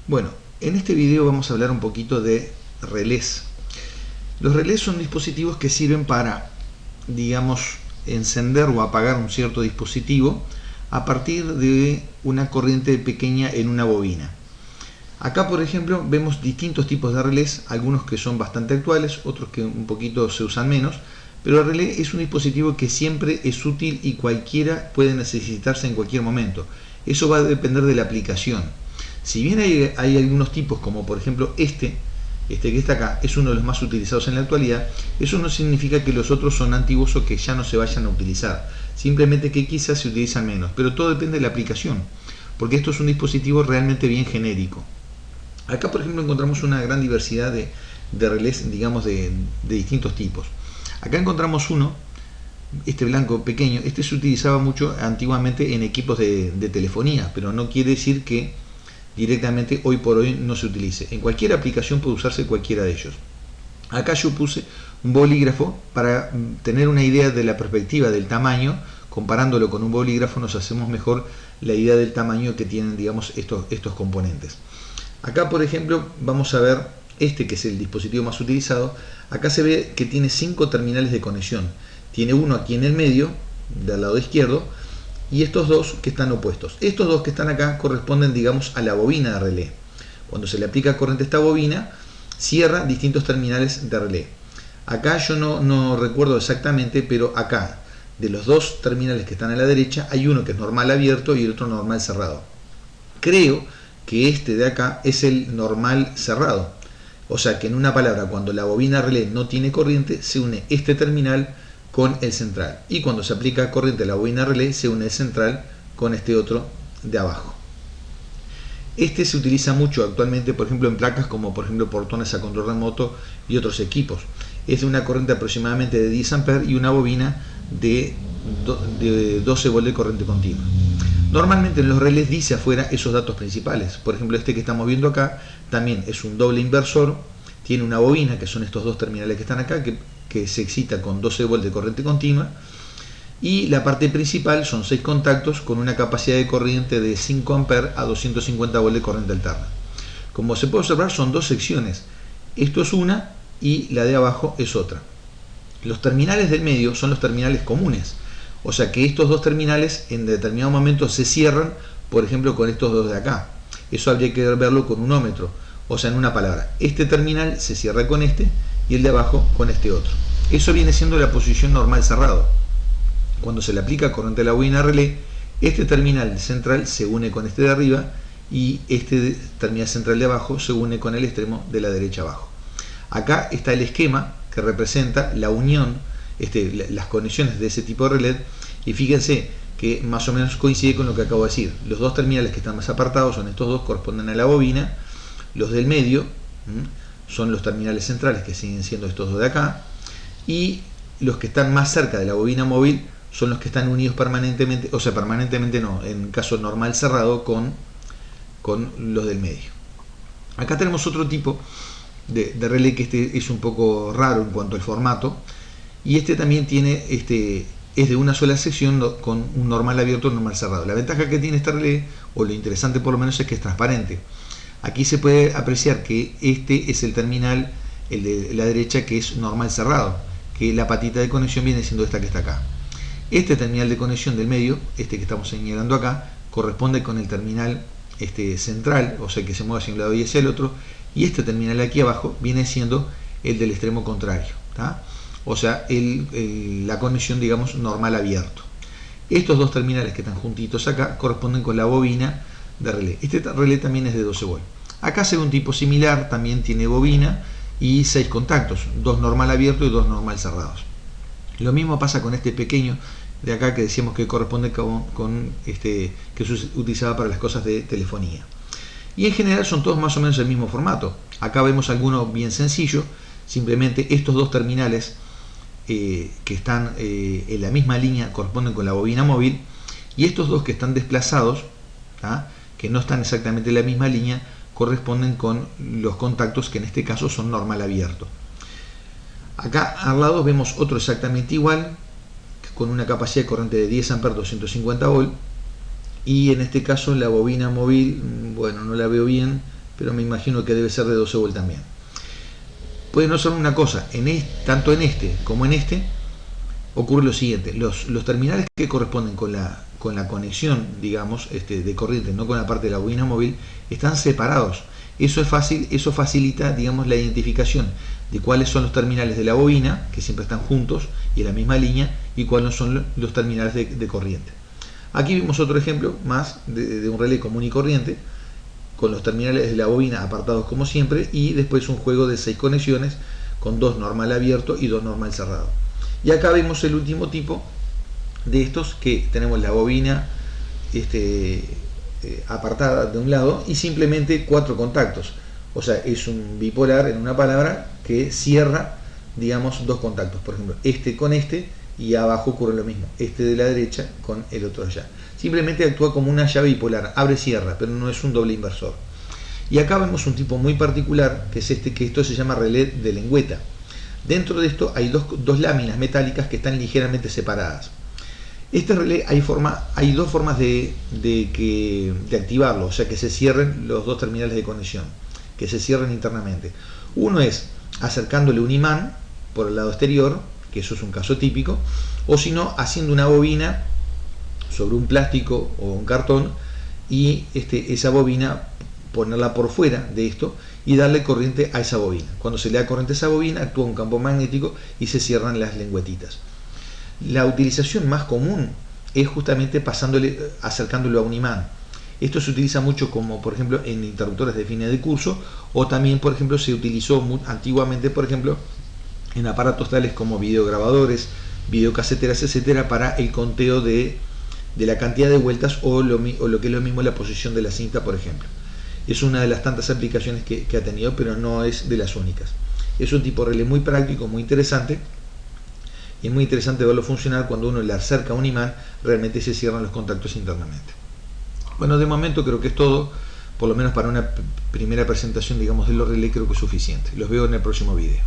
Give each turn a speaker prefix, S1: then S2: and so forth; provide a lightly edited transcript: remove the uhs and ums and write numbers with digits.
S1: Bueno, en este video vamos a hablar un poquito de relés. Los relés son dispositivos que sirven para, digamos, encender o apagar un cierto dispositivo a partir de una corriente pequeña en una bobina. Acá, por ejemplo, vemos distintos tipos de relés, algunos que son bastante actuales, otros que un poquito se usan menos, pero el relé es un dispositivo que siempre es útil y cualquiera puede necesitarse en cualquier momento. Eso va a depender de la aplicación. Si bien hay algunos tipos, como por ejemplo este que está acá, es uno de los más utilizados en la actualidad, eso no significa que los otros son antiguos o que ya no se vayan a utilizar. Simplemente que quizás se utilizan menos, pero todo depende de la aplicación, porque esto es un dispositivo realmente bien genérico. Acá, por ejemplo, encontramos una gran diversidad de relés, digamos, de distintos tipos. Acá encontramos uno, este blanco pequeño. Este se utilizaba mucho antiguamente en equipos de telefonía, pero no quiere decir que directamente hoy por hoy no se utilice. En cualquier aplicación puede usarse cualquiera de ellos. Acá yo puse un bolígrafo para tener una idea de la perspectiva del tamaño. Comparándolo con un bolígrafo nos hacemos mejor la idea del tamaño que tienen, digamos, estos componentes. Acá, por ejemplo, vamos a ver este, que es el dispositivo más utilizado. Acá se ve que tiene 5 terminales de conexión. Tiene uno aquí en el medio, del lado izquierdo, y estos dos que están opuestos. Estos dos que están acá corresponden, digamos, a la bobina de relé. Cuando se le aplica corriente a esta bobina, cierra distintos terminales de relé. Acá yo no recuerdo exactamente, pero acá, de los dos terminales que están a la derecha, hay uno que es normal abierto y el otro normal cerrado. Creo que este de acá es el normal cerrado. O sea que, en una palabra, cuando la bobina relé no tiene corriente, se une este terminal con el central, y cuando se aplica corriente a la bobina relé se une el central con este otro de abajo. Este se utiliza mucho actualmente, por ejemplo, en placas como por ejemplo portones a control remoto y otros equipos. Es de una corriente aproximadamente de 10 amperes y una bobina de 12 volts de corriente continua. Normalmente en los relés dice afuera esos datos principales. Por ejemplo, este que estamos viendo acá también es un doble inversor, tiene una bobina, que son estos dos terminales que están acá, que se excita con 12 volts de corriente continua, y la parte principal son 6 contactos con una capacidad de corriente de 5 amperes a 250 volts de corriente alterna. Como se puede observar, son dos secciones. Esto es una y la de abajo es otra. Los terminales del medio son los terminales comunes, o sea que estos dos terminales en determinado momento se cierran, por ejemplo, con estos dos de acá. Eso habría que verlo con un ómetro. O sea, en una palabra, este terminal se cierra con este y el de abajo con este otro. Eso viene siendo la posición normal cerrado. Cuando se le aplica corriente a la bobina relé, este terminal central se une con este de arriba y este terminal central de abajo se une con el extremo de la derecha abajo. Acá está el esquema que representa la unión, las conexiones de ese tipo de relé, y fíjense que más o menos coincide con lo que acabo de decir. Los dos terminales que están más apartados son estos dos, corresponden a la bobina. Los del medio son los terminales centrales, que siguen siendo estos dos de acá, y los que están más cerca de la bobina móvil son los que están unidos permanentemente, o sea, permanentemente no, en caso normal cerrado, con los del medio. Acá tenemos otro tipo de relé, que este es un poco raro en cuanto al formato, y este también tiene, es de una sola sección con un normal abierto y un normal cerrado. La ventaja que tiene este relé, o lo interesante por lo menos, es que es transparente. Aquí se puede apreciar que este es el terminal, el de la derecha, que es normal cerrado, que la patita de conexión viene siendo esta que está acá. Este terminal de conexión del medio, este que estamos señalando acá, corresponde con el terminal central, o sea que se mueve hacia un lado y hacia el otro, y este terminal de aquí abajo viene siendo el del extremo contrario, ¿tá? O sea, la conexión, digamos, normal abierto. Estos dos terminales que están juntitos acá corresponden con la bobina de relé. Este relé también es de 12 volts. Acá se ve un tipo similar, también tiene bobina y 6 contactos, 2 normal abiertos y 2 normal cerrados. Lo mismo pasa con este pequeño de acá, que decíamos que corresponde que se utilizaba para las cosas de telefonía. Y en general son todos más o menos el mismo formato. Acá vemos alguno bien sencillo, simplemente estos dos terminales que están en la misma línea corresponden con la bobina móvil, y estos dos que están desplazados, que no están exactamente en la misma línea, corresponden con los contactos, que en este caso son normal abierto. Acá al lado vemos otro exactamente igual, con una capacidad de corriente de 10 amperes 250 volts, y en este caso la bobina móvil, bueno, no la veo bien, pero me imagino que debe ser de 12 volt también. Puede no ser una cosa, tanto en este como en este ocurre lo siguiente: los terminales que corresponden con la conexión, digamos, de corriente, no con la parte de la bobina móvil, están separados. Eso facilita, digamos, la identificación de cuáles son los terminales de la bobina, que siempre están juntos y en la misma línea, y cuáles son los terminales de corriente. Aquí vimos otro ejemplo más de un relé común y corriente, con los terminales de la bobina apartados como siempre, y después un juego de 6 conexiones con 2 normal abierto y 2 normal cerrado. Y acá vemos el último tipo de estos, que tenemos la bobina apartada de un lado y simplemente 4 contactos. O sea, es un bipolar, en una palabra, que cierra, digamos, 2 contactos. Por ejemplo, este con este, y abajo ocurre lo mismo, este de la derecha con el otro allá. Simplemente actúa como una llave bipolar, abre-cierra, pero no es un doble inversor. Y acá vemos un tipo muy particular, que es que esto se llama relé de lengüeta. Dentro de esto hay dos láminas metálicas que están ligeramente separadas. Este relé hay dos formas de activarlo, o sea, que se cierren los 2 terminales de conexión, que se cierren internamente. Uno es acercándole un imán por el lado exterior, que eso es un caso típico, o si no, haciendo una bobina sobre un plástico o un cartón, y esa bobina ponerla por fuera de esto y darle corriente a esa bobina. Cuando se le da corriente a esa bobina, actúa un campo magnético y se cierran las lengüetitas. La utilización más común es justamente acercándolo a un imán. Esto se utiliza mucho, como por ejemplo en interruptores de fines de curso, o también, por ejemplo, se utilizó antiguamente, por ejemplo, en aparatos tales como videograbadores, videocaseteras, etcétera, para el conteo de la cantidad de vueltas, o lo que es lo mismo, la posición de la cinta, por ejemplo. Es una de las tantas aplicaciones que ha tenido, pero no es de las únicas. Es un tipo de relé muy práctico, muy interesante, y es muy interesante verlo funcionar. Cuando uno le acerca un imán, realmente se cierran los contactos internamente. Bueno, de momento creo que es todo, por lo menos para una primera presentación, digamos, de los relés creo que es suficiente. Los veo en el próximo video.